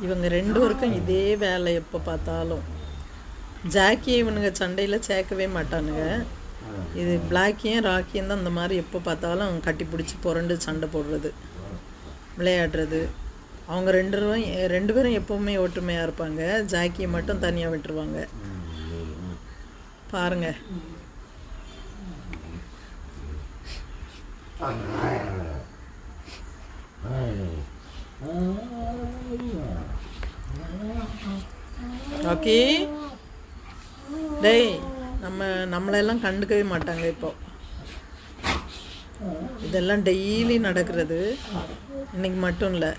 இவங்க 2 பேருக்கும் இதே வேலை எப்போ பார்த்தாலும். ஜாக்கியை இவனுங்க சண்டையில் சேர்க்கவே மாட்டானுங்க. இது பிளாக்கியும் ராக்கியும் தான் இந்த மாதிரி எப்போ பார்த்தாலும் கட்டி பிடிச்சி புரண்டு சண்டை போடுறது, விளையாடுறது. அவங்க 2 பேரும் எப்போவுமே ஒற்றுமையாக இருப்பாங்க. ஜாக்கியை மட்டும் தனியாக விட்டுருவாங்க. பாருங்க. ஓகே டேய், நம்மளெல்லாம் கண்டுக்கவே மாட்டாங்க. இப்போ இதெல்லாம் டெய்லி நடக்கிறது, இன்னைக்கு மட்டும் இல்லை.